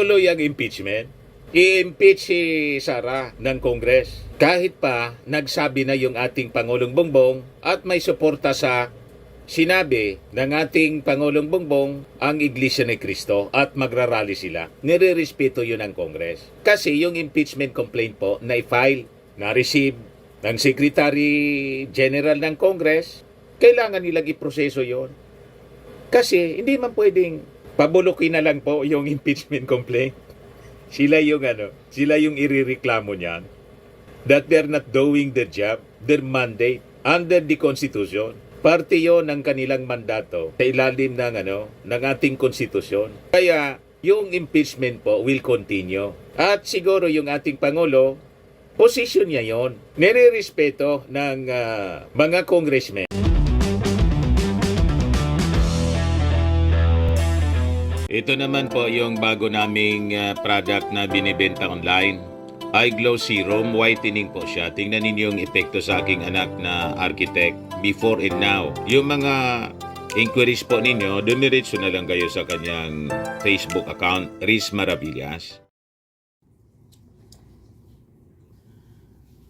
Tuloy ang impeachment. I-impeach si Sara ng Congress. Kahit pa nagsabi na yung ating Pangulong Bongbong at may suporta sa sinabi ng ating Pangulong Bongbong ang Iglesia ni Cristo at magrarally sila. Nire-respeto yun ng Congress. Kasi yung impeachment complaint po na i-file, na-receive ng Secretary General ng Congress, kailangan nilang iproseso yon. Kasi hindi man pwedeng pabulukin na lang po yung impeachment complaint. Sila yung irireklamo niyan that they're not doing their job, their mandate under the Constitution. Parte yon ng kanilang mandato sa ilalim ng ating konstitusyon. Kaya yung impeachment po will continue. At siguro yung ating Pangulo, position niya yon. Nire-respeto ng mga congressmen. Ito naman po yung bago naming product na binibenta online. iGlow Serum, whitening po siya. Tingnan ninyo yung epekto sa aking anak na architect before and now. Yung mga inquiries po ninyo, dumiretso na lang kayo sa kanyang Facebook account, Riz Maravillas.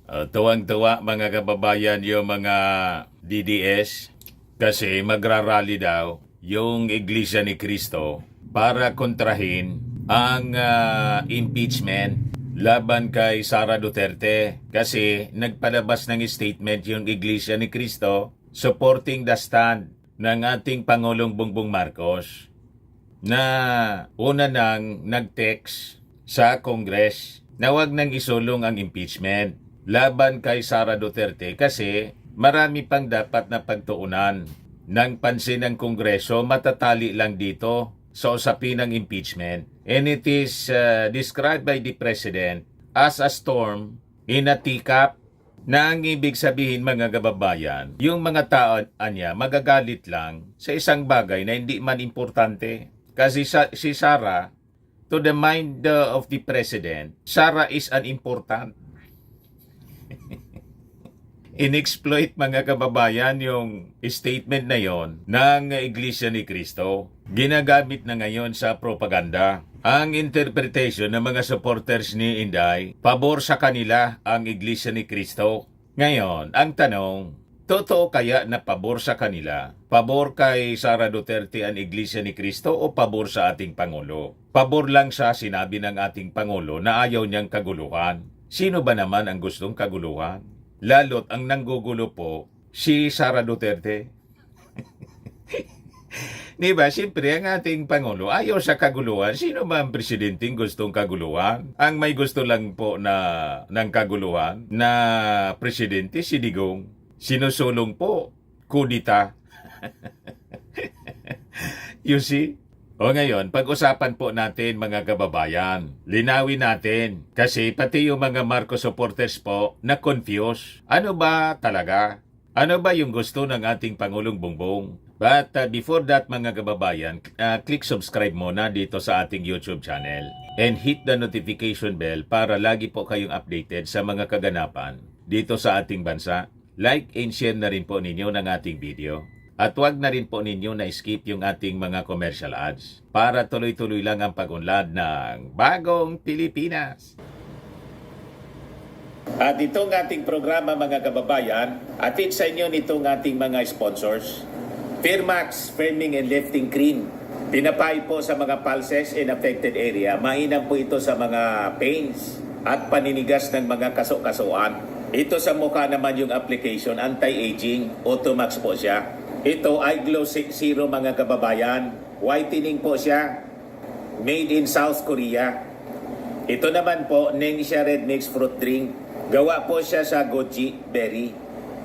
Tuwang-tuwa mga kababayan yung mga DDS kasi magrarally daw yung Iglesia ni Cristo para kontrahin ang impeachment laban kay Sara Duterte kasi nagpalabas ng statement yung Iglesia ni Cristo supporting the stand ng ating Pangulong Bongbong Marcos na una nang nag-text sa Congress na wag nang isulong ang impeachment laban kay Sara Duterte kasi marami pang dapat na pagtuunan ng pansin ng Kongreso, matatali lang dito sa usapin ng impeachment. And it is described by the President as a storm in a teacup na ang ibig sabihin mga kababayan, yung mga tao niya magagalit lang sa isang bagay na hindi man importante. Kasi si Sara, to the mind of the President, Sara is unimportant. Inexploit mga kababayan yung statement na yon ng Iglesia ni Cristo. Ginagamit na ngayon sa propaganda. Ang interpretation ng mga supporters ni Inday, pabor sa kanila ang Iglesia ni Cristo. Ngayon, ang tanong, totoo kaya na pabor sa kanila? Pabor kay Sara Duterte ang Iglesia ni Cristo o pabor sa ating Pangulo? Pabor lang sa sinabi ng ating Pangulo na ayaw niyang kaguluhan. Sino ba naman ang gustong kaguluhan? Lalo't ang nanggugulo po, si Sara Duterte. Diba? Siyempre, ang ating Pangulo, ayaw sa kaguluhan. Sino ba ang presidenteng gustong kaguluhan? Ang may gusto lang po ng kaguluhan na presidente, si Digong. Sinusulong po, kudita. You see? O ngayon, pag-usapan po natin mga kababayan, linawin natin kasi pati yung mga Marcos supporters po na-confuse. Ano ba talaga? Ano ba yung gusto ng ating Pangulong Bongbong? But before that mga kababayan, click subscribe muna dito sa ating YouTube channel and hit the notification bell para lagi po kayong updated sa mga kaganapan dito sa ating bansa. Like and share na rin po ninyo ng ating video. At huwag na rin po ninyo na skip yung ating mga commercial ads para tuloy-tuloy lang ang pag-unlad ng Bagong Pilipinas. At itong ating programa mga kababayan, atid sa inyo nitong ating mga sponsors. Firmax Firming and Lifting Cream. Pinapay po sa mga pulses in affected area. Mainam po ito sa mga pains at paninigas ng mga kaso-kasuan. Ito sa mukha naman yung application, anti-aging, Automax po siya. Ito ay iGlow Serum mga kababayan. Whitening po siya. Made in South Korea. Ito naman po, Nengxia Red Mix Fruit Drink. Gawa po siya sa goji berry.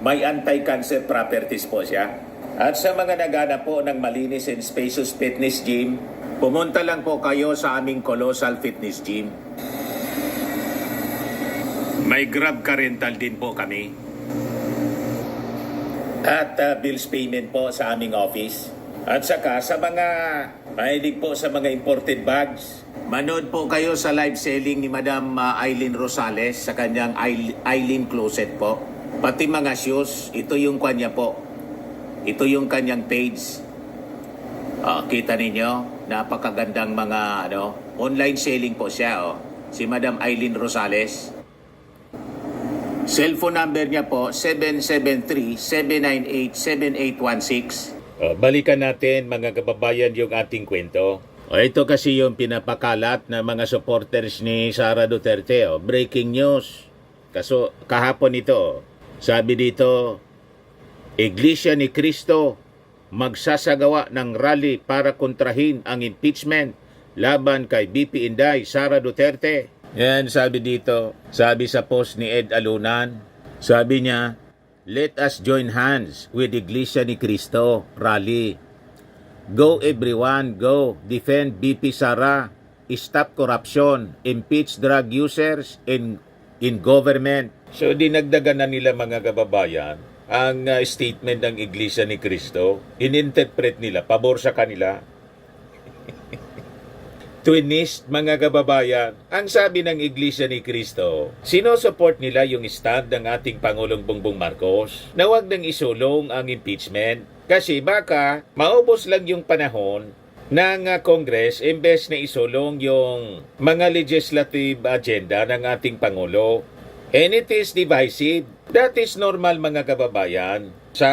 May anti-cancer properties po siya. At sa mga nagana po ng malinis and spacious fitness gym, pumunta lang po kayo sa aming Colossal Fitness Gym. May Grab car rental din po kami. At bills payment po sa aming office. At saka sa mga mahilig po sa mga imported bags, manood po kayo sa live selling ni Madam Aileen Rosales sa kanyang Aileen Closet po. Pati mga shoes, ito yung kanya po. Ito yung kanyang page. Kita ninyo, napakagandang mga Online selling po siya, oh. Si Madam Eileen Rosales. Cellphone number niya po, 773-798-7816. Balikan natin mga kababayan yung ating kwento. Ito kasi yung pinapakalat na mga supporters ni Sara Duterte. Breaking news. Kaso kahapon ito, sabi dito, Iglesia ni Cristo magsasagawa ng rally para kontrahin ang impeachment laban kay BP Inday, Sara Duterte. Yan sabi dito, sabi sa post ni Ed Alunan, sabi niya, let us join hands with Iglesia ni Cristo rally. Go everyone, go. Defend BP Sara. Stop corruption. Impeach drug users in government. So dinagdagan na nila mga kababayan ang statement ng Iglesia ni Cristo. Ininterpret nila, pabor sa kanila. Twinist mga kababayan, ang sabi ng Iglesia ni Cristo, sinusupport nila yung stand ng ating Pangulong Bongbong Marcos na huwag nang isulong ang impeachment kasi baka maubos lang yung panahon ng Congress imbes na isulong yung mga legislative agenda ng ating Pangulo. And it is divisive. That is normal mga kababayan sa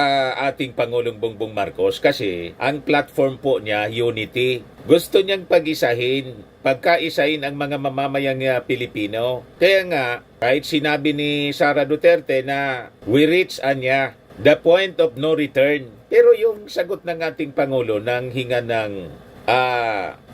ating Pangulong Bongbong Marcos kasi ang platform po niya, unity. Gusto niyang pag-isahin, pagkaisahin ang mga mamamayang Pilipino. Kaya nga, kahit sinabi ni Sara Duterte na we reach anya, the point of no return. Pero yung sagot ng ating Pangulo ng hinga ng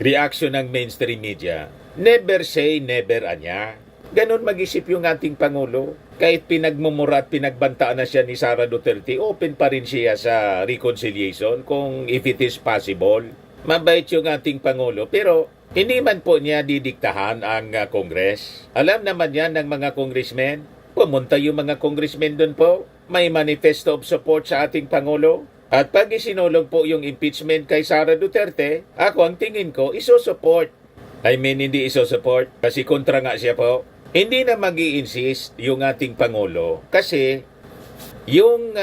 reaction ng mainstream media, never say never anya. Ganon mag-isip yung ating Pangulo. Kahit pinagmumura at pinagbantaan na siya ni Sara Duterte, open pa rin siya sa reconciliation kung if it is possible. Mabait yung ating Pangulo pero hindi man po niya didiktahan ang Congress. Alam naman yan ng mga congressmen. Pumunta yung mga congressmen doon po. May manifesto of support sa ating Pangulo. At pag isinulog po yung impeachment kay Sara Duterte, ako ang tingin ko isosupport. I mean, hindi isosupport kasi kontra nga siya po. Hindi na mag-i-insist yung ating Pangulo kasi yung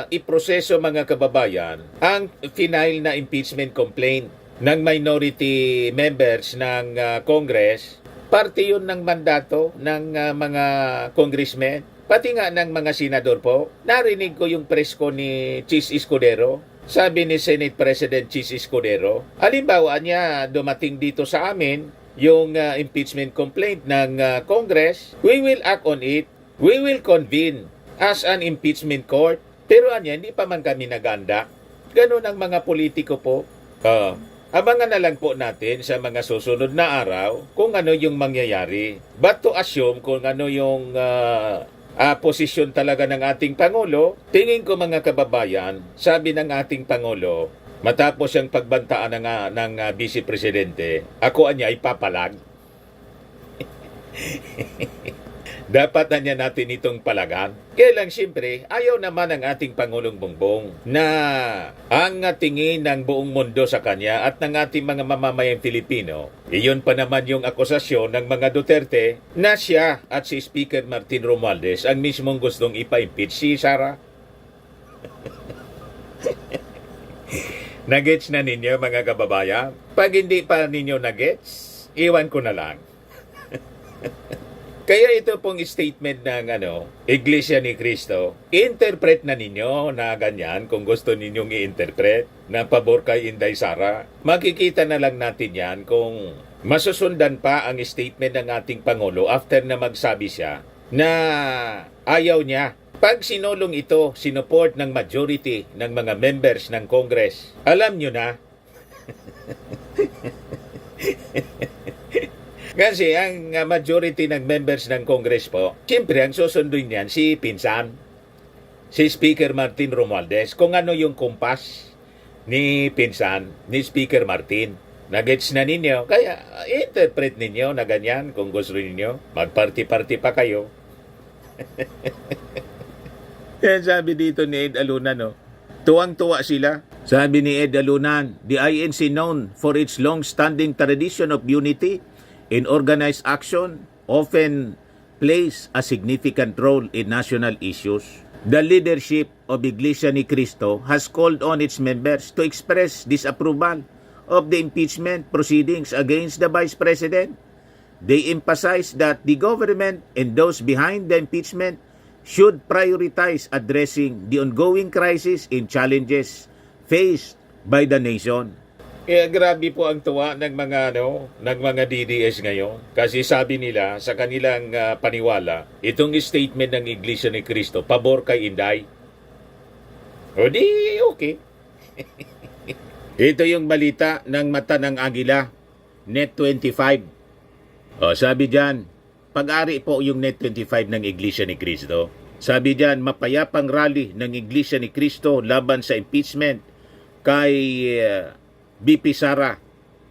iproseso mga kababayan, ang final na impeachment complaint ng minority members ng Congress, parte yun ng mandato ng mga congressmen, pati nga ng mga senador po. Narinig ko yung press ko ni Chis Escudero. Sabi ni Senate President Chis Escudero, halimbawa niya dumating dito sa amin, yung impeachment complaint ng Congress, we will act on it. We will convene as an impeachment court. Pero anya, hindi pa man kami naganda. Ganun ang mga politiko po. Abangan na lang po natin sa mga susunod na araw kung ano yung mangyayari. But to assume kung ano yung posisyon talaga ng ating Pangulo, tingin ko mga kababayan, sabi ng ating Pangulo, matapos ang pagbantaan ng Vice Presidente, ako anya ipapalag. Dapat na niya natin itong palagan. Kaya lang siyempre, ayaw naman ng ating Pangulong Bongbong na ang tingin ng buong mundo sa kanya at ng ating mga mamamayang Pilipino. Iyon pa naman yung akusasyon ng mga Duterte na siya at si Speaker Martin Romualdez ang mismong gustong ipa-impeach si Sara. Nagets na ninyo mga kababayan? Pag hindi pa ninyo nagets, iwan ko na lang. Kaya ito pong statement ng Iglesia ni Cristo, interpret na ninyo na ganyan kung gusto ninyong i-interpret na pabor kay Inday Sara. Makikita na lang natin yan kung masusundan pa ang statement ng ating Pangulo after na magsabi siya na ayaw niya. Pag sinulong ito, sinuport ng majority ng mga members ng Congress, alam nyo na. Kasi ang majority ng members ng Congress po, siyempre ang susunduin niyan si Pinsan, si Speaker Martin Romualdez, kung ano yung kumpas ni Pinsan, ni Speaker Martin. Nagets na ninyo, kaya interpret ninyo na ganyan kung gusto ninyo. Magparty-party pa kayo. Yan sabi dito ni Ed Alunan, tuwang-tuwa sila. Sabi ni Ed Alunan, the INC known for its long-standing tradition of unity in organized action often plays a significant role in national issues. The leadership of Iglesia ni Cristo has called on its members to express disapproval of the impeachment proceedings against the Vice President. They emphasized that the government and those behind the impeachment should prioritize addressing the ongoing crisis and challenges faced by the nation. Kaya grabe po ang tuwa ng mga DDS ngayon. Kasi sabi nila sa kanilang paniwala, itong statement ng Iglesia ni Cristo, pabor kay Inday. O di, okay. Ito yung balita ng mata ng Agila, Net 25. O, sabi dyan, pag-ari po yung Net 25 ng Iglesia ni Cristo. Sabi dyan, mapayapang rally ng Iglesia ni Cristo laban sa impeachment kay BP Sara.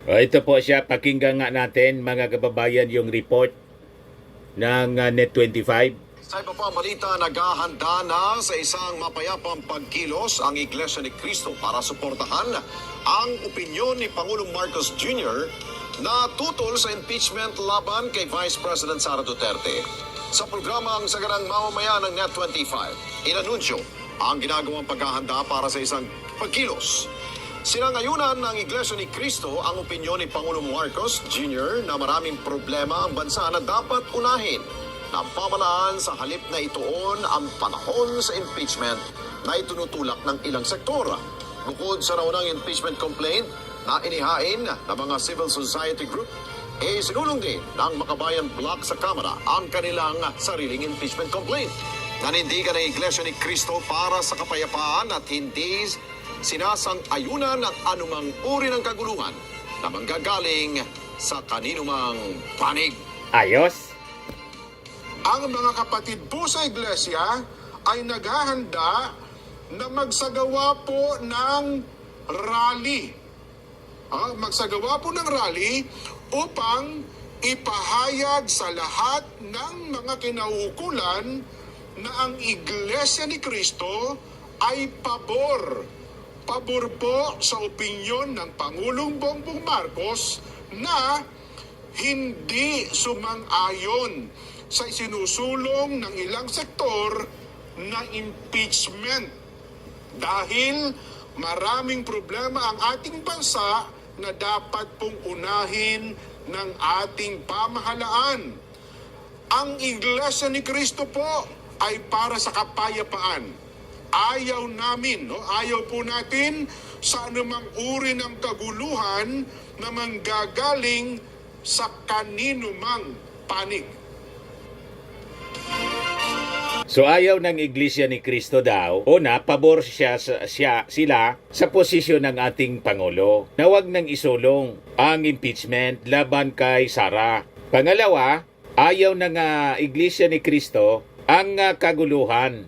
O, ito po siya, pakinggan nga natin mga kababayan yung report ng Net 25. Sa iba pa balita, naghahanda na sa isang mapayapang pagkilos ang Iglesia ni Cristo para suportahan ang opinyon ni Pangulong Marcos Jr. na tutol sa impeachment laban kay Vice President Sara Duterte. Sa programang Saganang Mamamayan ng Net 25, inanunsyo ang ginagawang paghahanda para sa isang pagkilos. Sinangayunan ng Iglesia ni Cristo ang opinyon ni Pangulong Marcos Jr. na maraming problema ang bansa na dapat unahin ng pamalaan sa halip na ituon ang panahon sa impeachment na itinutulak ng ilang sektor. Bukod sa naunang impeachment complaint na inihain ng mga civil society group, sinulong din ng Makabayan Bloc sa Kamara ang kanilang sariling impeachment complaint. Nanindigan ng Iglesia ni Cristo para sa kapayapaan at hindi sinasang-ayunan at anumang uri ng kaguluhan na manggagaling sa kaninumang panig. Ayos? Ang mga kapatid po sa iglesia ay naghahanda na magsagawa po ng rally. Magsagawa po ng rally upang ipahayag sa lahat ng mga kinauukulan na ang Iglesia ni Cristo ay pabor. Pabor po sa opinyon ng Pangulong Bongbong Marcos na hindi sumang-ayon sa isinusulong ng ilang sektor na impeachment. Dahil maraming problema ang ating bansa na dapat pong unahin ng ating pamahalaan. Ang Iglesia ni Cristo po ay para sa kapayapaan. Ayaw po natin sa anumang uri ng kaguluhan na manggagaling sa kaninumang panig. So ayaw ng Iglesia ni Cristo daw, pabor sila sa posisyon ng ating Pangulo na wag nang isulong ang impeachment laban kay Sara. Pangalawa, ayaw ng Iglesia ni Cristo ang kaguluhan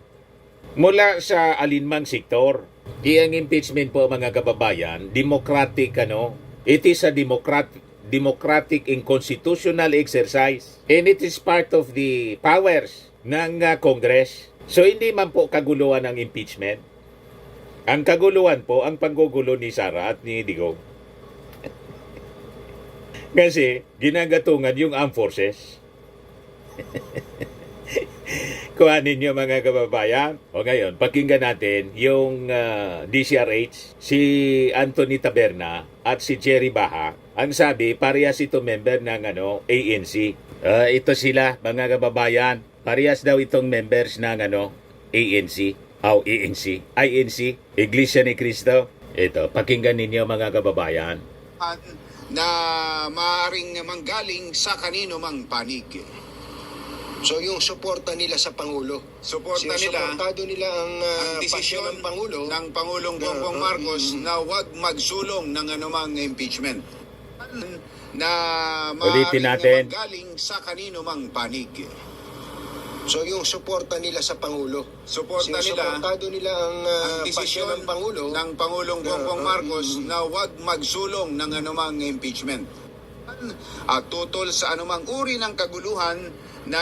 mula sa alinmang sektor. Ang impeachment po mga kababayan, democratic it is a democratic and constitutional exercise and it is part of the powers ng Congress. So hindi man po kaguluhan ang impeachment. Ang kaguluhan po ang panggugulo ni Sara at ni Digong. Kasi ginagatungan yung armed forces. Kuhanin niyo mga kababayan. O ngayon, pakinggan natin yung DCRH, si Anthony Taberna at si Jerry Baha. Ang sabi, parehas ito member ng ANC. Ito sila mga kababayan. Parehas daw itong members ng ANC. INC, Iglesia ni Cristo. Ito, pakinggan ninyo mga kababayan. Na maaaring manggaling sa kanino mang panig. So yung suporta nila sa Pangulo. Suportado nila ang desisyon pasyon ng Pangulo. ng Pangulong Bongbong Marcos na huwag magsulong ng anumang impeachment. Na Ulitin maaaring natin. manggaling sa kanino mang panig. So yung suporta nila sa Pangulo. Suportado nila ang pasyon desisyon ng Pangulo. ng Pangulong Bongbong Marcos na huwag magsulong ng anumang impeachment. At tutol sa anumang uri ng kaguluhan na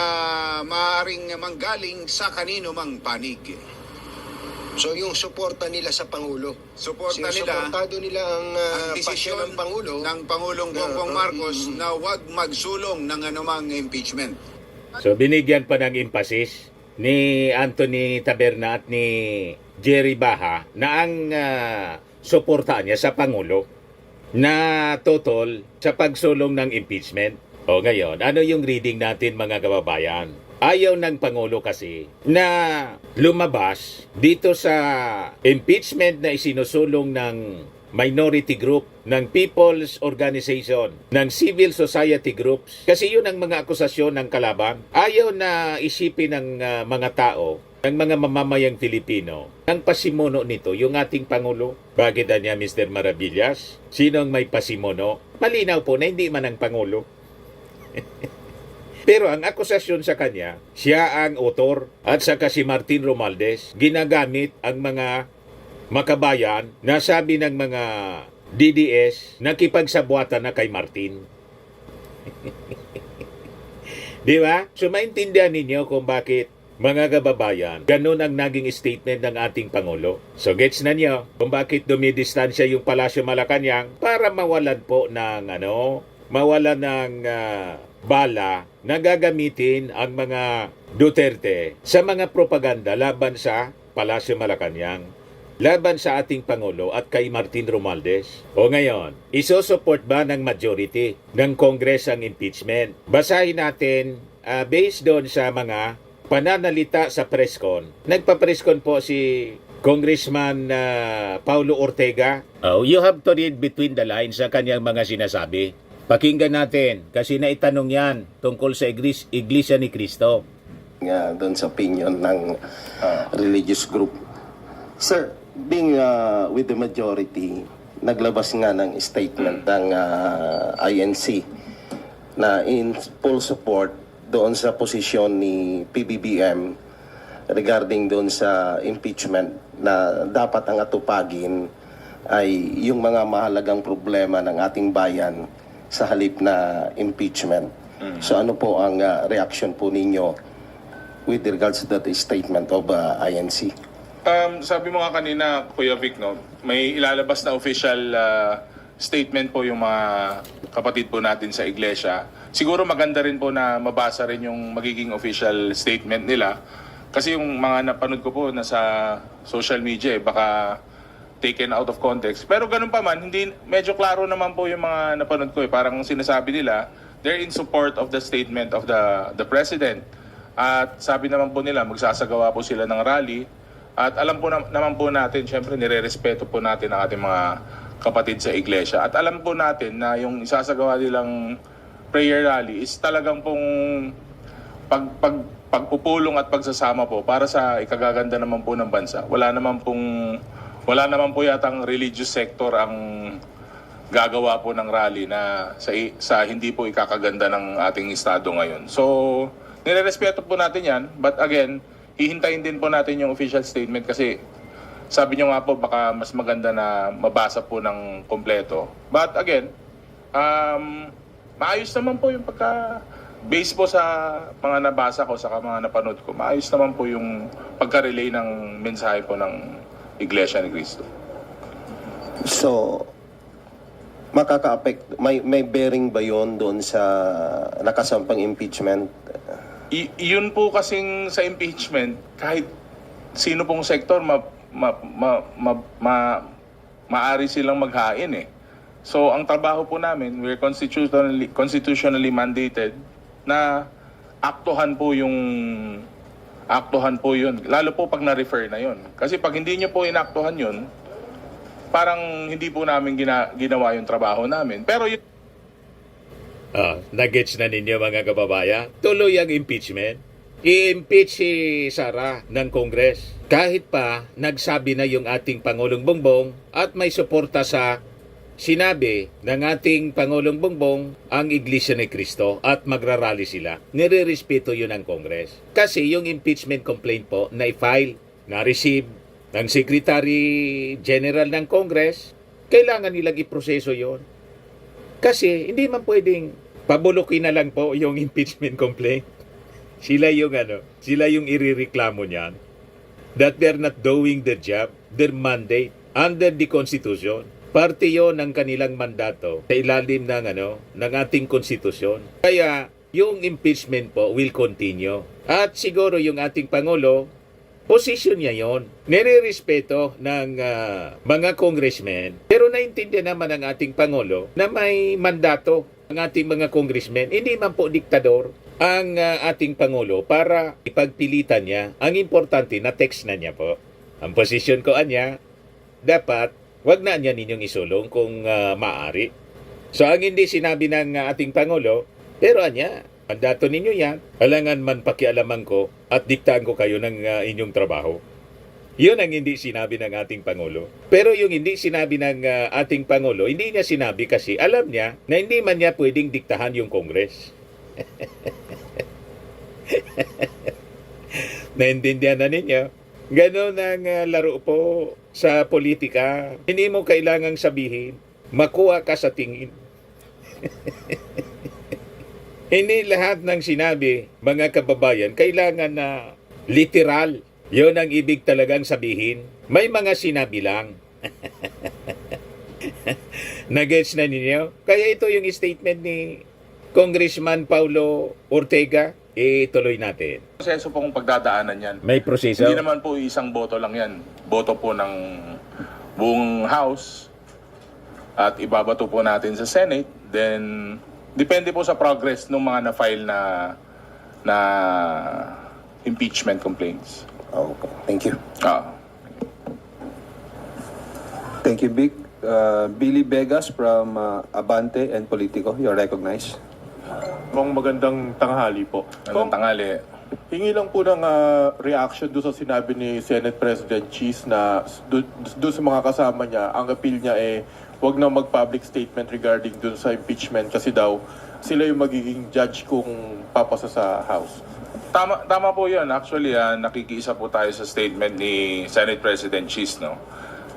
maaaring manggaling sa kanino mang panig. So yung suporta nila sa Pangulo. Suportado nila ang pasyon ng desisyon Pangulo. ng Pangulong Bongbong Marcos na huwag magsulong ng anumang impeachment. So binigyan pa ng emphasis ni Anthony Taberna at ni Jerry Baha na ang suporta niya sa Pangulo. na tutol sa pagsulong ng impeachment. O ngayon, ano yung reading natin mga kababayan? Ayaw ng Pangulo kasi na lumabas dito sa impeachment na isinusulong ng minority group, ng people's organization, ng civil society groups. Kasi yun ang mga akusasyon ng kalaban. Ayaw na isipin ng mga tao, ng mga mamamayang Filipino, ang pasimuno nito, yung ating Pangulo. Bakit niya Mr. Maravillas? Sino ang may pasimuno? Malinaw po na hindi man ang Pangulo. Pero ang akusasyon sa kanya, siya ang autor at saka si Martin Romualdez, ginagamit ang mga makabayan na sabi ng mga DDS nakipagsabuatan na kay Martin. Di ba? So maintindihan ninyo kung bakit mga kababayan, ganun ang naging statement ng ating Pangulo. So gets na niyo kung bakit dumidistansya yung Palasyo Malacanang para mawalan po ng mawalan ng bala na gagamitin ang mga Duterte sa mga propaganda laban sa Palasyo Malacanang, laban sa ating Pangulo at kay Martin Romualdez. O ngayon, isosupport ba ng majority ng Congress ang impeachment? Basahin natin based doon sa mga pananalita sa presscon. Nagpa-presscon po si Congressman Paulo Ortega. Oh, you have to read between the lines sa kanyang mga sinasabi. Pakinggan natin kasi naitanong yan tungkol sa Iglesia ni Cristo. Nga doon sa opinion ng religious group. Sir, being with the majority, naglabas nga ng statement ng INC na in full support doon sa posisyon ni PBBM regarding doon sa impeachment na dapat ang atupagin ay yung mga mahalagang problema ng ating bayan sa halip na impeachment. So ano po ang reaction po ninyo with regards to that statement of INC? Sabi mo nga kanina, Kuya Vic, no, may ilalabas na official statement po yung mga kapatid po natin sa iglesia. Siguro maganda rin po na mabasa rin yung magiging official statement nila. Kasi yung mga napanood ko po nasa social media, baka taken out of context. Pero ganun pa man, hindi, medyo klaro naman po yung mga napanood ko. Parang sinasabi nila, they're in support of the statement of the President. At sabi naman po nila, magsasagawa po sila ng rally. At alam po naman po natin, syempre nire-respeto po natin ang ating mga kapatid sa iglesia. At alam po natin na yung isasagawa nilang prayer rally is talagang pong pagpupulong at pagsasama po para sa ikagaganda naman po ng bansa. Wala naman po yatang religious sector ang gagawa po ng rally na sa hindi po ikakaganda ng ating estado ngayon. So, nire-respeto po natin yan. But again, hihintayin din po natin yung official statement kasi sabi nyo nga po baka mas maganda na mabasa po ng kompleto. But again, maayos naman po yung base po sa mga nabasa ko, sa mga napanood ko, maayos naman po yung pagka-relay ng mensahe po ng Iglesia ni Cristo. So, makaka-affect, may bearing ba yun doon sa nakasampang impeachment? Yun po kasing sa impeachment, kahit sino pong sektor, maari silang maghain eh. So, ang trabaho po namin, we're constitutionally mandated na aktuhan po yun. Lalo po pag na-refer na yun. Kasi pag hindi nyo po inaktuhan yun, parang hindi po namin ginawa yung trabaho namin. Pero yun... Nagets na ninyo mga kababayan? Tuloy ang impeachment. I-impeach si Sara ng Congress. Kahit pa nagsabi na yung ating Pangulong Bongbong at may suporta sa sinabi ng ating Pangulong Bongbong ang Iglesia ni Cristo at magrarally sila. Nire-respeto yun ng Congress. Kasi yung impeachment complaint po na i-file, na-receive ng Secretary General ng Congress, kailangan nilang iproseso yon. Kasi hindi man pwedeng pabulukin na lang po yung impeachment complaint. Sila yung irireklamo niyan. That they're not doing their job, their mandate under the Constitution. Parte yon ng kanilang mandato sa ilalim ng ating konstitusyon. Kaya yung impeachment po will continue. At siguro yung ating Pangulo Position niya yon. Nire-respeto ng mga congressmen. Pero naintindihan naman ng ating Pangulo na may mandato ang ating mga congressmen. Hindi man po diktador ang ating Pangulo para ipagpilitan niya. Ang importante na text na niya po. Ang posisyon ko anya, dapat wag na niya ninyong isulong kung maaari. So ang hindi sinabi ng ating Pangulo, pero anya, mandato ninyo yan, alangan man pakialaman ko at diktahan ko kayo ng inyong trabaho. Yun ang hindi sinabi ng ating Pangulo. Pero yung hindi sinabi ng ating Pangulo, hindi niya sinabi kasi alam niya na hindi man niya pwedeng diktahan yung Congress. Naintindihan na ninyo? Ganon ang laro po sa politika. Hindi mo kailangang sabihin, makuha ka sa tingin. Hindi lahat ng sinabi, mga kababayan, kailangan na literal. Yun ang ibig talagang sabihin. May mga sinabi lang. Nagets na ninyo? Kaya ito yung statement ni Congressman Paulo Ortega. Ituloy natin. Proseso po kung pagdadaanan yan. May proseso? Hindi naman po isang boto lang yan. Boto po ng buong House at ibabato po natin sa Senate. Then, depende po sa progress ng mga na-file na impeachment complaints. Okay, thank you. Thank you, Vic. Billy Vegas from Abante and Politico, you're recognized. Kung magandang tanghali po. Anong tanghali? Hingi lang po ng reaction doon sa sinabi ni Senate President Cheese na doon sa mga kasama niya, ang appeal niya wag na mag-public statement regarding doon sa impeachment kasi daw sila yung magiging judge kung papasa sa House. Tama po 'yun. Actually, nakikiisa po tayo sa statement ni Senate President Cheese, no?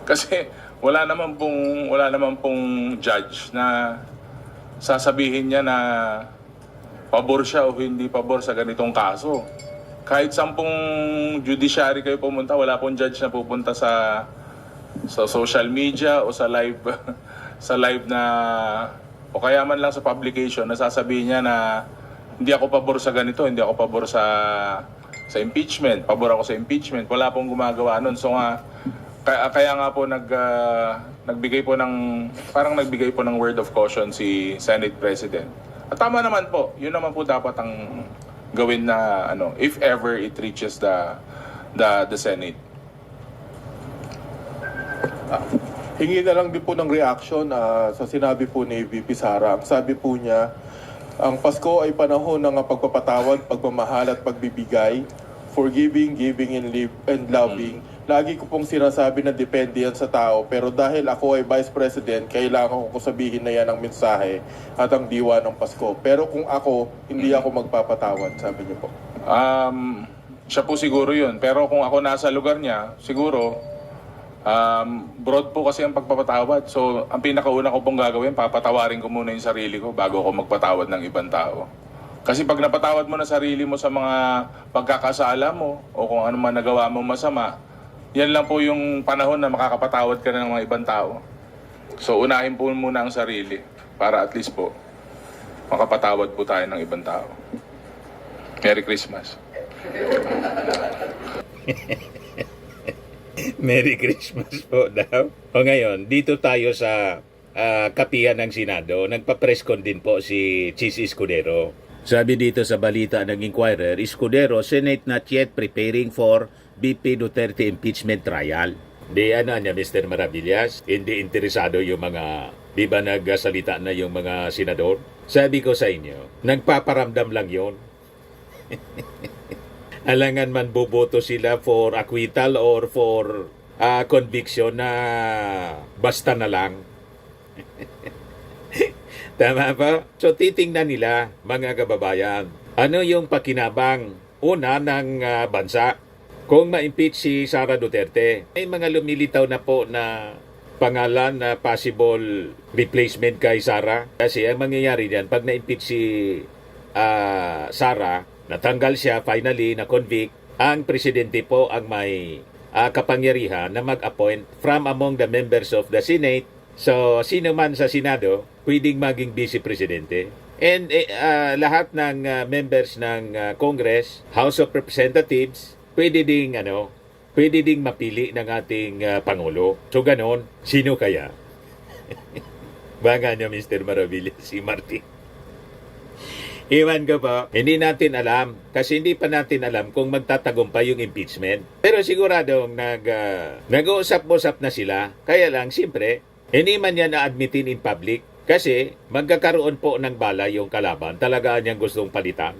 Kasi wala naman pong judge na sasabihin niya na pabor siya o hindi pabor sa ganitong kaso. Kahit 10 judiciary kayo pumunta, wala pong judge na pupunta sa social media o sa live sa live na o kaya man lang sa publication na sasabihin niya na hindi ako pabor sa ganito, hindi ako pabor sa impeachment, pabor ako sa impeachment. Wala pong gumagawa nun. So kaya nga po nagbigay po ng word of caution si Senate President. At tama naman po. Yun naman po dapat ang gawin na if ever it reaches the Senate. Hingi na lang din po ng reaction sa sinabi po ni VP Sara. Ang sabi po niya, ang Pasko ay panahon ng pagpapatawad, pagmamahal at pagbibigay, forgiving, giving, and loving. Lagi ko pong sinasabi na depende yan sa tao, pero dahil ako ay Vice President, kailangan ko sabihin na yan ang mensahe at ang diwa ng Pasko. Pero kung ako, hindi ako magpapatawad, sabi niyo po. Siya po siguro yun. Pero kung ako nasa lugar niya, siguro, broad po kasi ang pagpapatawad. So, ang pinakauna ko pong gagawin, papatawarin ko muna yung sarili ko bago ako magpatawad ng ibang tao. Kasi pag napatawad mo na sarili mo sa mga pagkakasala mo o kung ano man nagawa mo masama, yan lang po yung panahon na makakapatawad ka na ng mga ibang tao. So, unahin po muna ang sarili para at least po makapatawad po tayo ng ibang tao. Merry Christmas. Merry Christmas po daw. O ngayon, dito tayo sa kapihan ng Senado. Nagpa-press con din po si Chis Escudero. Sabi dito sa balita ng Inquirer, Escudero, Senate not yet preparing for BP Duterte impeachment trial. Di niya, Mr. Maravillas, hindi interesado yung mga, di ba nagsalita na yung mga senador? Sabi ko sa inyo, nagpaparamdam lang yon. Alangan man boboto sila for acquittal or for conviction na basta na lang. Tama ba? So titingnan nila, mga kababayan, ano yung pakinabang una ng bansa kung ma-impeach si Sara Duterte. May mga lumilitaw na po na pangalan na possible replacement kay Sara. Kasi ang mangyayari diyan, pag na-impeach si Sara, natanggal siya, finally, na-convict, ang presidente po ang may kapangyarihan na mag-appoint from among the members of the Senate. So, sino man sa Senado, pwedeng maging vice-presidente. And lahat ng members ng Congress, House of Representatives, pwede ding pwede ding mapili ng ating Pangulo. So ganon, sino kaya? Baka niya Mr. Maravilla, si Martin. Iwan ko po, hindi natin alam kasi hindi pa natin alam kung magtatagumpay yung impeachment. Pero siguradong nag-uusap-usap na sila. Kaya lang, siyempre, hindi man yan na-admitin in public kasi magkakaroon po ng bala yung kalaban. Talaga niyang gustong palitan.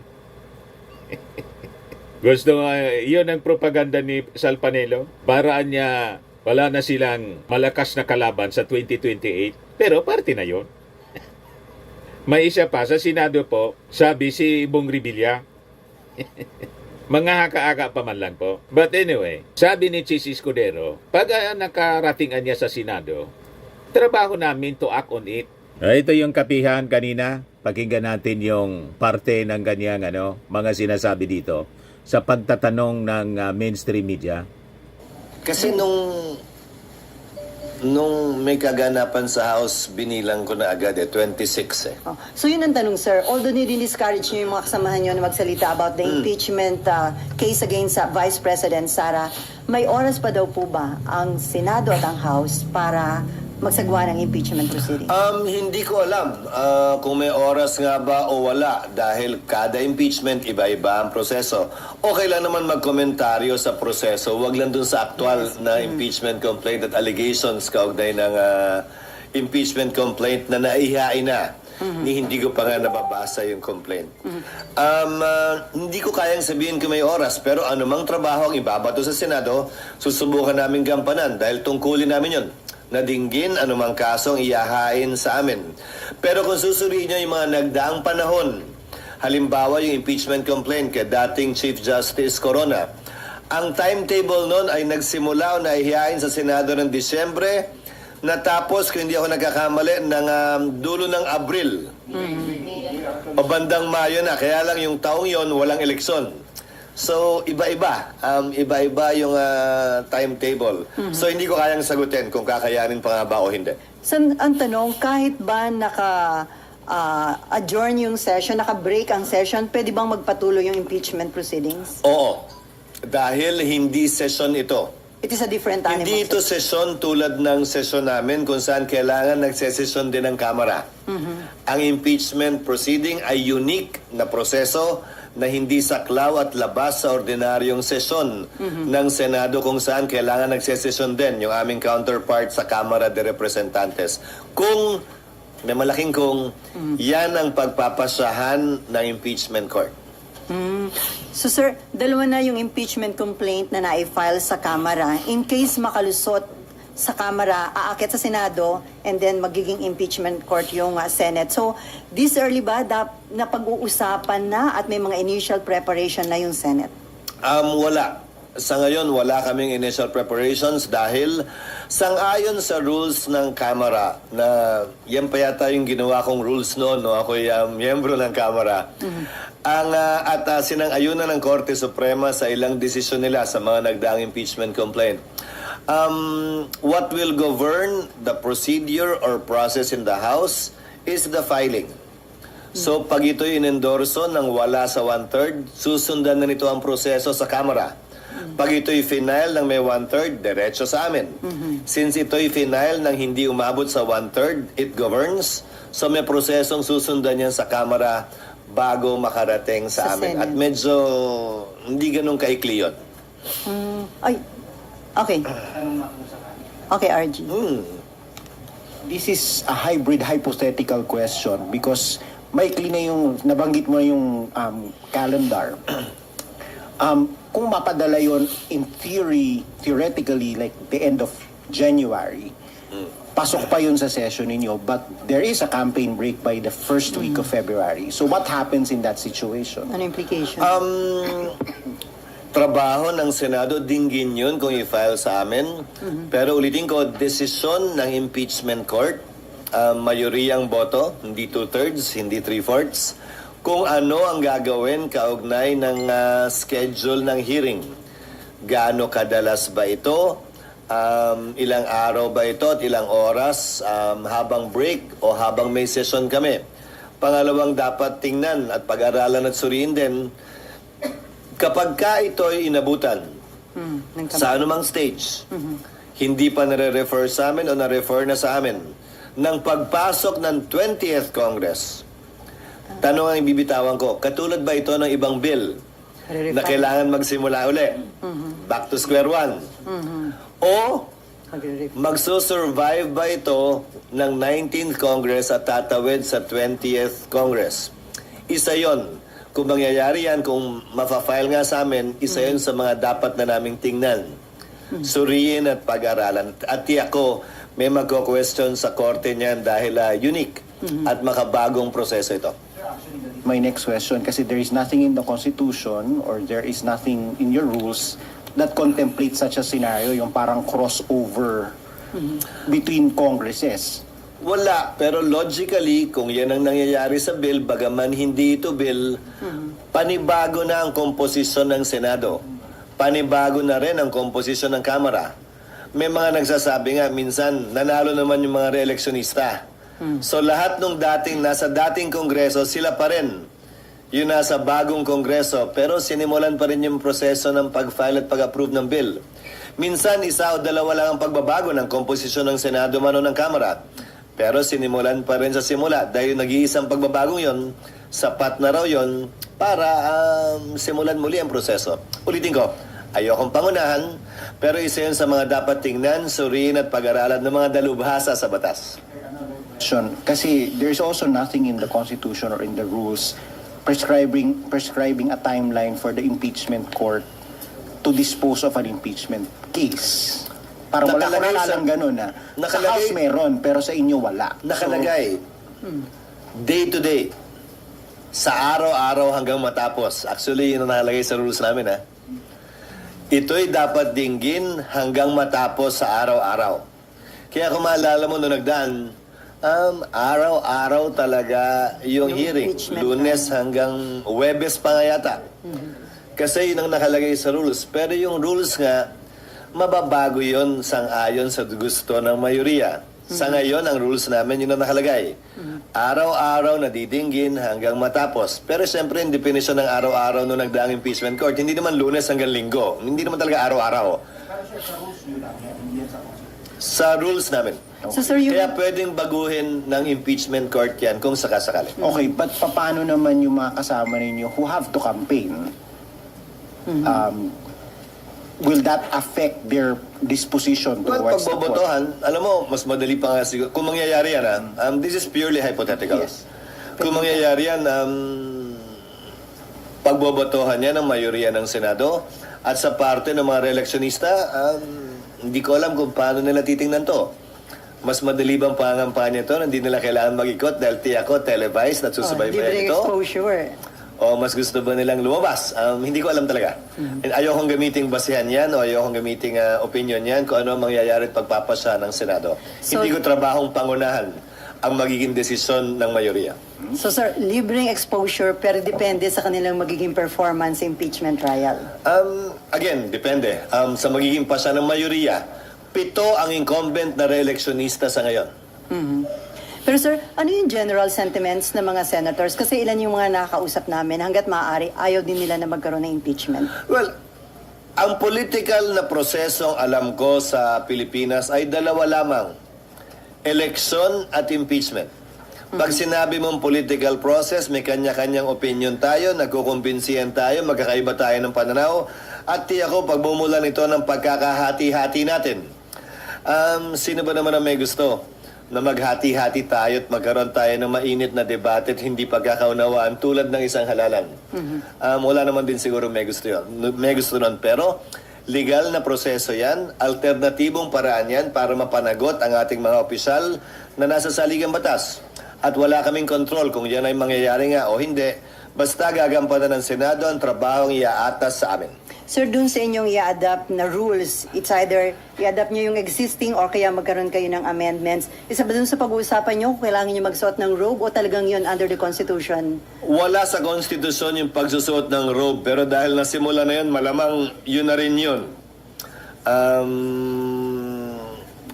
Yun ang propaganda ni Sal Panelo. Paraan niya, wala na silang malakas na kalaban sa 2028. Pero parte na yun. May isa pa, sa Senado po, sabi si Bong Revilla, mga haka-haka pa man lang po. But anyway, sabi ni Chis Escudero, pag nakaratingan niya sa Senado, trabaho namin to act on it. Ito yung kapihan kanina. Pakinggan natin yung parte ng kanyang mga sinasabi dito sa pagtatanong ng mainstream media. Kasi nung may kaganapan sa House, binilang ko na agad 26 eh. Oh. So yun ang tanong, sir. Although nidin-discourage nyo yung mga kasamahan nyo na magsalita about the impeachment case against Vice President Sara, may oras pa daw po ba ang Senado at ang House para magsagawa ng impeachment proceeding? Hindi ko alam kung may oras nga ba o wala dahil kada impeachment iba-iba ang proseso. Okay lang naman magkomentaryo sa proseso, wag lang dun sa aktual na impeachment complaint at allegations kaugnay ng impeachment complaint na naihain na. Hindi ko pa nga nababasa yung complaint. Hindi ko kayang sabihin kung may oras, pero anumang trabaho ang ibabato sa Senado, susubukan namin gampanan dahil tungkulin namin yun. Nadinggin anumang kasong iyahain sa amin. Pero kung susuriin nyo yung mga nagdaang panahon, halimbawa yung impeachment complaint kay dating Chief Justice Corona, ang timetable nun ay nagsimula o naihiyain sa Senado ng Disyembre, natapos, kung hindi ako nagkakamali, ng dulo ng Abril. O bandang Mayo na, kaya lang yung taong yon walang eleksyon. So, iba-iba. Iba-iba yung timetable. So, hindi ko kayang sagutin kung kakayanin pa nga ba o hindi. So, ang tanong, kahit ba naka-adjourn yung session, naka-break ang session, pwede bang magpatuloy yung impeachment proceedings? Oo. Dahil hindi session ito. It is a different animal. Hindi ito session tulad ng session namin kung saan kailangan nagsesesyon din ng Kamara. Ang impeachment proceeding ay unique na proseso na hindi saklaw at labas sa ordinaryong sesyon ng Senado kung saan kailangan nagsesesyon din yung aming counterpart sa Kamara de Representantes. Kung, may malaking kung, yan ang pagpapasyahan ng impeachment court. So sir, dalawa na yung impeachment complaint na na-file sa Kamara. In case makalusot sa Kamara, aakyat sa Senado, and then magiging impeachment court yung Senate. So, this early ba na pag-uusapan na at may mga initial preparation na yung Senate? Wala. Sa ngayon, wala kaming initial preparations dahil sang-ayon sa rules ng Kamara na yan pa yata yung ginawa kong rules noon, no? Ako'y miyembro ng Kamara. At sinang-ayunan ng Korte Suprema sa ilang desisyon nila sa mga nagdaang impeachment complaint. What will govern the procedure or process in the House is the filing. So pag ito'y inendorso ng wala sa 1/3, susundan na nito ang proseso sa Kamara. Pag ito'y final ng may 1/3, diretso sa amin. Since ito'y final ng hindi umabot sa 1/3, it governs. So may prosesong susundan yan sa Kamara bago makarating sa amin. Senate. At medyo hindi ganun kaikli yun. Ay, okay. Okay, RG. This is a hybrid hypothetical question because maikli na yung nabanggit mo yung calendar. Kung mapadala yon in theoretically like the end of January, pasok pa yun sa session ninyo, but there is a campaign break by the first week of February. So what happens in that situation? Ano implication? Trabaho ng Senado, dinggin yun kung i-file sa amin. Pero ulitin ko, desisyon ng impeachment court, mayoriyang boto, hindi 2/3, hindi 3/4, kung ano ang gagawin kaugnay ng schedule ng hearing. Gaano kadalas ba ito? Ilang araw ba ito at ilang oras habang break o habang may session kami? Pangalawang dapat tingnan at pag-aralan at suriin din, kapag ka ito'y inabutan ng sa anumang stage, hindi pa nare-refer sa amin o na-refer na sa amin ng pagpasok ng 20th Congress. Tanong ang ibibitawan ko, katulad ba ito ng ibang bill na kailangan magsimula uli? Back to square one. O magsusurvive ba ito ng 19th Congress at tatawid sa 20th Congress? Isa yon. Kung mangyayari yan, kung mapafile nga sa amin, isa yun sa mga dapat na naming tingnan. Suriin at pag-aralan. At tiyak ko, may magko-question sa korte niyan dahil unique at makabagong proseso ito. My next question, kasi there is nothing in the Constitution or there is nothing in your rules that contemplates such a scenario, yung parang crossover between Congresses. Wala, pero logically, kung yan ang nangyayari sa bill, bagaman hindi ito bill, panibago na ang komposisyon ng Senado. Panibago na rin ang komposisyon ng Kamara. May mga nagsasabi nga, minsan, nanalo naman yung mga re-electionista. So lahat nung nasa dating Kongreso, sila pa rin yung nasa bagong Kongreso, pero sinimulan pa rin yung proseso ng pag-file at pag-approve ng bill. Minsan, isa o dalawa lang ang pagbabago ng komposisyon ng Senado man o ng Kamara. Pero sinimulan pa rin sa simula dahil nag-iisang pagbabagong yon, sapat na raw yon para simulan muli ang proseso. Ulitin ko, ayokong pangunahan, pero isa yun sa mga dapat tingnan, suriin at pag-aralan ng mga dalubhasa sa batas. Kasi there's also nothing in the Constitution or in the rules prescribing a timeline for the impeachment court to dispose of an impeachment case. Parang wala ko lang ganun sa House meron, pero sa inyo wala. Nakalagay, day to day, sa araw-araw hanggang matapos. Actually, yun ang nakalagay sa rules namin, Ito'y dapat dinggin hanggang matapos sa araw-araw. Kaya kung maalala mo nung nagdaan, araw-araw talaga yung hearing. Lunes hanggang Huwebes pa nga yata. Kasi yun ang nakalagay sa rules. Pero yung rules nga, mababago yon sang-ayon sa gusto ng mayoriya. Sa ngayon, ang rules namin yun ang nakalagay. Araw-araw na didinggin hanggang matapos. Pero siyempre, yung definition ng araw-araw nung nagdaang impeachment court, hindi naman Lunes hanggang Linggo. Hindi naman talaga araw-araw. Sa rules namin. So, sir, Kaya pwedeng baguhin ng impeachment court yan kung sakasakali. Okay, but paano naman yung mga kasama ninyo who have to campaign? Will that affect their disposition towards the court? Pagbobotohan, alam mo, mas madali pa nga siguro. Kung mangyayari yan, this is purely hypothetical. Yes. Kung mangyayari yan, pagbobotohan yan ng mayoriya ng Senado at sa parte ng mga re-electionista, hindi ko alam kung paano nila titingnan to. Mas madali bang pangampanya to? Hindi nila kailangan mag-ikot dahil tiyak ko, televised, at susubaybayan ito? Exposure. O mas gusto ba nilang lumabas? Hindi ko alam talaga. And ayokong gamiting basehan yan o ayokong gamiting opinion yan kung ano ang mangyayari at pagpapasa ng Senado. So, hindi ko trabahong pangunahan ang magiging desisyon ng mayoriya. So sir, libreng exposure pero depende sa kanilang magiging performance sa impeachment trial. Again, depende. Sa magiging pasa ng mayoriya, 7 ang incumbent na re-electionista sa ngayon. Pero sir, ano yung general sentiments ng mga senators? Kasi ilan yung mga nakakausap namin hanggat maaari, ayaw din nila na magkaroon ng impeachment. Well, ang political na prosesong alam ko sa Pilipinas ay dalawa lamang. Eleksyon at impeachment. Pag sinabi mong political process, may kanya-kanyang opinion tayo, nagkukumbinsihan tayo, magkakaiba tayo ng pananaw, at tiyak ko pagbumulan ito ng pagkakahati-hati natin. Sino ba naman ang may gusto na maghati-hati tayo at magkaroon tayo ng mainit na debate at hindi pagkakaunawaan tulad ng isang halalan? Wala naman din siguro may gusto yun. May gusto nun. Pero legal na proseso yan, alternatibong paraan yan para mapanagot ang ating mga opisyal na nasa saligang batas. At wala kaming kontrol kung yan ay mangyayari nga o hindi. Basta gagampanan ng Senado ang trabahong iaatas sa amin. Sir, dun sa inyong i-adapt na rules, it's either i-adapt nyo yung existing or kaya magkaroon kayo ng amendments. Isa ba dun sa pag-uusapan nyo kung kailangan nyo magsuot ng robe o talagang yun under the Constitution? Wala sa Konstitusyon yung pagsusuot ng robe, pero dahil nasimula na yun, malamang yun na rin yun.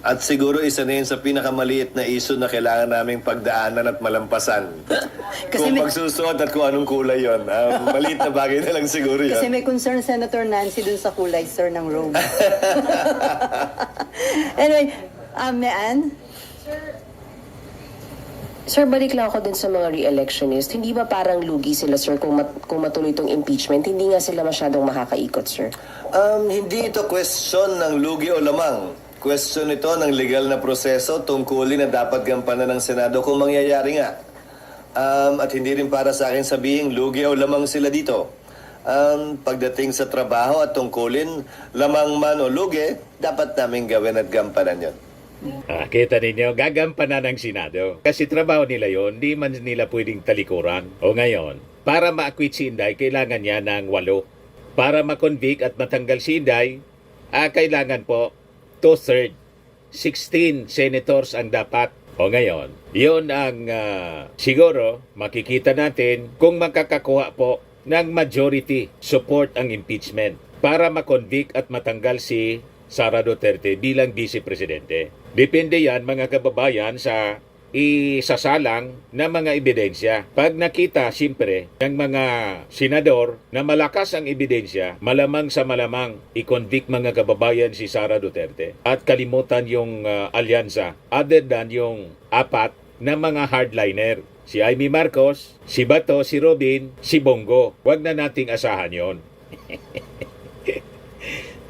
At siguro isa na yun sa pinakamaliit na issue na kailangan naming pagdaanan at malampasan. Kasi Kung may- pagsusuot at kung anong kulay yun. Maliit na bagay na lang siguro yun. Kasi may concern Senator Nancy dun sa kulay, sir, ng robe. Anyway, Mean? Sir, balik lang ako dun sa mga re-electionist. Hindi ba parang lugi sila, sir, kung matuloy itong impeachment? Hindi nga sila masyadong makakaikot, sir. Hindi ito question ng lugi o lamang. Question ito ng legal na proseso tungkulin na dapat gampanan ng Senado kung mangyayari nga. At hindi rin para sa akin sabihin lugi o lamang sila dito. Pagdating sa trabaho at tungkulin, lamang man o lugi, dapat namin gawin at gampanan yon. Kita ninyo, gagampanan ng Senado. Kasi trabaho nila yon, di man nila pwedeng talikuran. O ngayon, para ma-acquit si Inday, kailangan niya ng 8. Para ma-convict at matanggal si Inday, kailangan po 2/3. 16 senators ang dapat. O ngayon, yun ang siguro makikita natin kung makakakuha po ng majority support ang impeachment para ma-convict at matanggal si Sara Duterte bilang Vice Presidente. Depende yan mga kababayan sa isasalang na mga ebidensya. Pag nakita siyempre ng mga senador na malakas ang ebidensya, malamang sa malamang i-convict mga kababayan si Sara Duterte at kalimutan yung alyansa other than yung 4 na mga hardliner. Si Amy Marcos, si Bato, si Robin, si Bongo. Huwag na nating asahan yon.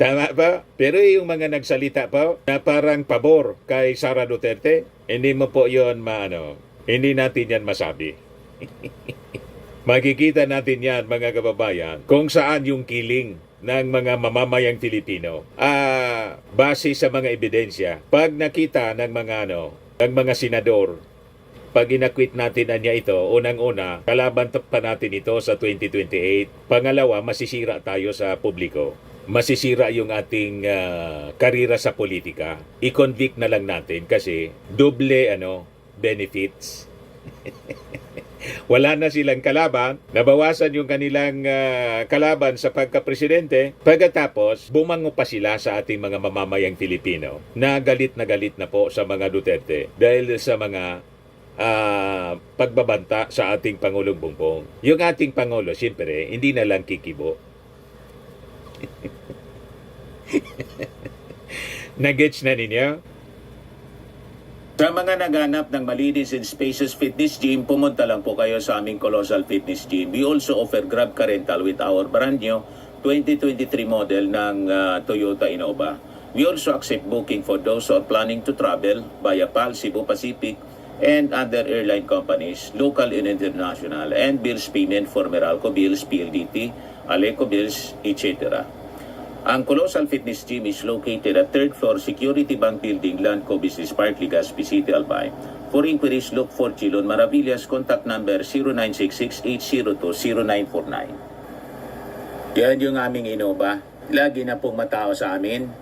Tama ba? Pero yung mga nagsalita pa na parang pabor kay Sara Duterte, hindi mo po yon hindi natin yan masabi. Makikita natin yan mga kababayan kung saan yung kiling ng mga mamamayang Pilipino. Base sa mga ebidensya, pag nakita ng mga senador, pag inakwit natin na niya ito, unang-una, kalaban pa natin ito sa 2028. Pangalawa, masisira tayo sa publiko. Masisira yung ating karira sa politika. I-convict na lang natin kasi doble benefits. Wala na silang kalaban, nabawasan yung kanilang kalaban sa pagka-presidente. Pagkatapos, bumango pa sila sa ating mga mamamayang Pilipino na galit na po sa mga Duterte dahil sa mga pagbabanta sa ating Pangulong Bongbong. Yung ating Pangulo, siyempre, hindi na lang kikibo. Nagets na ninyo? Sa mga naghanap ng malinis and spacious fitness gym, pumunta lang po kayo sa aming Colossal Fitness Gym. We also offer Grab Car Rental with our brand new 2023 model ng Toyota Innova. We also accept booking for those who are planning to travel via PAL, Cebu Pacific, and other airline companies, local and international, and bills payment for Meralco Bills, PLDT, Aleco Bills, etc. Ang Colossal Fitness Gym is located at 3rd floor Security Bank Building, Landco Business Park, Legazpi City, Albay. For inquiries, look for Chilon Maravillas. Contact number 0966-802-0949. Yan yung aming Innova. Lagi na pong matao sa amin.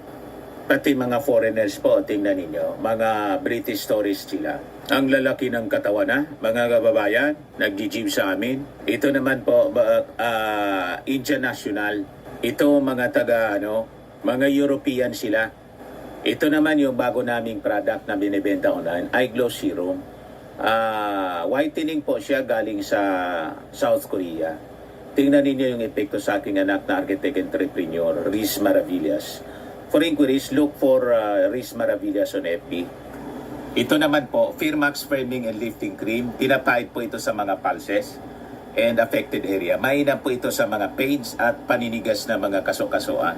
Pati mga foreigners po, tingnan ninyo. Mga British tourists sila. Ang lalaki ng katawan na, mga kababayan, nag-gym sa amin. Ito naman po, Indian National. Ito mga mga European sila. Ito naman yung bago naming product na binibenta online, Eye Glow Serum. Whitening po siya galing sa South Korea. Tingnan ninyo yung epekto sa aking anak na architect entrepreneur, Riz Maravillas. For inquiries, look for Riz Maravillas on FB. Ito naman po, Firmax Firming and Lifting Cream. Pinapahid po ito sa mga pulses and affected area. Mainam po ito sa mga pains at paninigas na mga kaso-kasuan.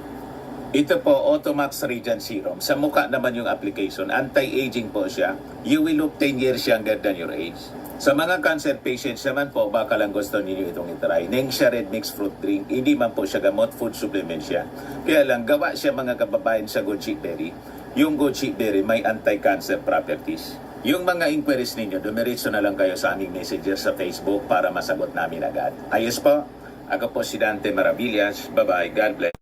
Ito po, Automax Radiant Serum. Sa mukha naman yung application. Anti-aging po siya. You will look 10 years younger than your age. Sa mga cancer patients naman po, baka lang gusto ninyo itong itry. Nengxia Red Mixed Fruit Drink. Hindi man po siya gamot, food supplement siya. Kaya lang, gawa siya mga kababayan sa goji berry. Yung goji berry may anti-cancer properties. Yung mga inquiries ninyo, dumiretso na lang kayo sa aming messenger sa Facebook para masagot namin agad. Ayos po, ako po si Dante Maravillas. Bye-bye. God bless.